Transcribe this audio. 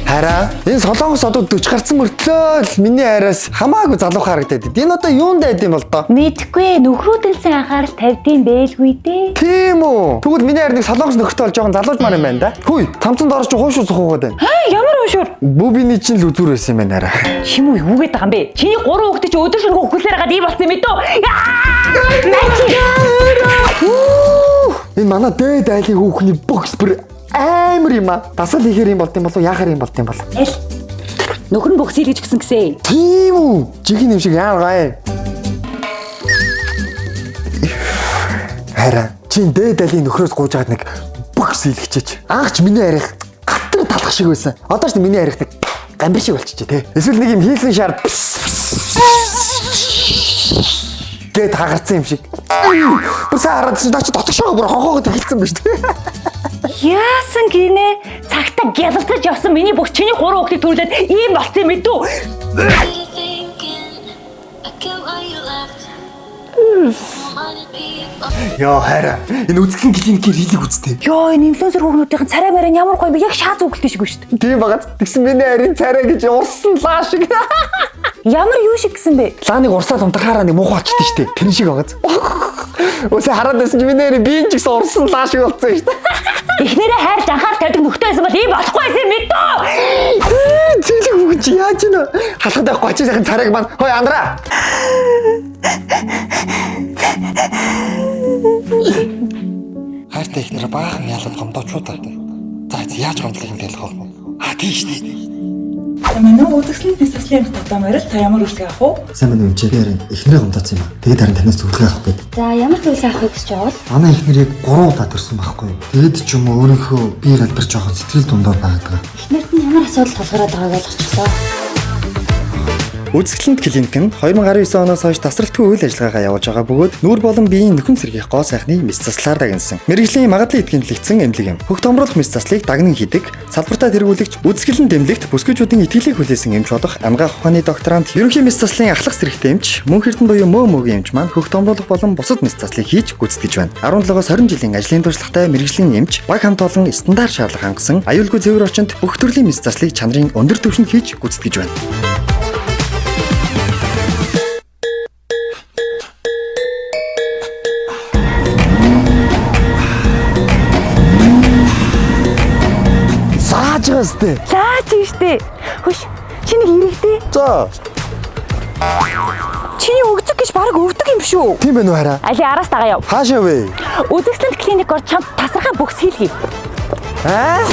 Хараа энэ солонгос одоо 40 гарсан мөртлөө л миний араас хамаагүй залуу харагдаад байд. Энэ одоо юунд байд юм бол доо? Мэдгүй нөхрүүдэлсэн анхаарал тавьдсан байлгүй дээ. Тийм үү. Тэгвэл миний харин солонгос нөхөртэй бол жоохон залуужмаар юм байна да. Хүй, цамцанд орж хуушуу сухуугаад байна. Ямар уушур? Бүүбиний чинь л үзүр байсан юм байна хараа. Шимүү юу гээд байгаа юм бэ? Чиний 3 хүүхдээ чи өдөр шөнөгүй хөлөөр хагаад ийм болсон юм бэ дөө? Энэ манай дээд айлын хүүхний бокс бүр амар юм аа. Дасал хийхэр юм болт юм болов яахаар юм болт юм бол. Эл. Нөхөр нь бокс хийж гисэн гэсэ. Тийм үү. Жигийн юм шиг яар гай. Хараа чин дээд айлын нөхрөөс гуйж байгаад нэг бокс хийлгчээч. Анхч миний арих гатар талах шиг байсан. Одоо ч миний арих нэг гамбир шиг болчихжээ те. Эсвэл нэг юм хийсэн шаар гээд хагарсан юм шиг. Бүр сараад чи дотгошоо бүр хонхоогоо тэгэлсэн байна шүү дээ. Яасан гинэ? Цагтаа гялалцаж явсан миний бүх чиний 3 хүүхдийг түрлээд ийм болцсон юм бэ дүү? Яа хараа энэ үзэсгэлэн клиникээр хийлэг үзтээ. Йоо энэ инфлюенсер хүүхнүүдийн царай мараа ямар гоё юм бэ? Яг шааз үгэлтэй шиг шүү дээ. Тийм багаз. Тэгсэн миний харин царай гэж урсан лаа шиг. Ямар юу шиг гэсэн бэ? Лааныг урсаад унтахаараа нэг муухай болчихдээ шүү дээ. Тэр шиг багаз. Өсө хараад байсан чи миний харин биеийн ч гэсэн урсан лаа шиг болсон шүү дээ. Эхнэрээ хайрч анхаарал тавьдаг нөхтэй байсан бол ийм болохгүй байсан юм бэ дөө? Зэлэг хүүч яаж нэ? Халахад байхгүй чи сайхан царайг маань. Хой андраа. Хайртай ихнэр баахан ялаад гомдоочуу та. За яаж гомдлыг юм ялах вэ? Тийш дээ. Манай үзэсгэлэнт бизнесийн тогтоомоор л та ямар үйлчлэг авах вэ? Сайн байна уу чигээр ихнэрээ гомдооцсон юм аа. Тэгээд харин танаас зөвлөгөө авах гээд. За ямар зүйлээ авахыг гэж байгаа бол? Манай ихнэрийг 3 удаа төрсөн байхгүй. Тэгээд ч юм уу өөрийнхөө бие галбир жоохон сэтгэл дундор байдаг. Эхнэрт нь ямар асуудал тулгараад байгааг ойлгочихлоо. Үзэсгэлэнт клиник нь 2019 оноос хойш тасралтгүй үйл ажиллагаагаа явуулж байгаа бөгөөд нүүр болон биеийн нөхөн сэргийх гоо сайхны мэс заслаар дагнасан. Мэргэжлийн магадлалын эдгээр лэгдсэн эмнэлэг юм. Хөх томруулах мэс заслыг дагнан хийдэг, салбартаа тэргүүлэгч, үзэсгэлэн дэмлэгт бүсгүйчүүдийн итгэлийг хүлээсэн эмч болох амгаах ухааны докторант, ерөнхий мэс заслын ахлах сэрэгтэй эмч, мөн эрдэнэ буюу мөөгийн эмч маань хөх томруулах болон бусад мэс заслыг хийж гүйцэтгэж байна. 17-оос 20 жилийн ажлын туршлагатай мэргэжлийн эмч баг хамт олон стандарт шаардлага хангасан аюулгүй цэвэр орчинд бүх төрлийн мэс заслыг чанарын өндөр түвшинд хийж гүйцэтгэж байна. Заажгаастэй. Зааж штэ. Хөш. Чи нэг ирээдээ. За. Чиний өгдөг гэж бараг өвдөг юм шүү. Тийм байна уу хараа? Али араас дагаа яв. Хаашаа вэ? Үзэсгэлэнт клиник орж чамд тасархай бокс хийлгэе. Аа?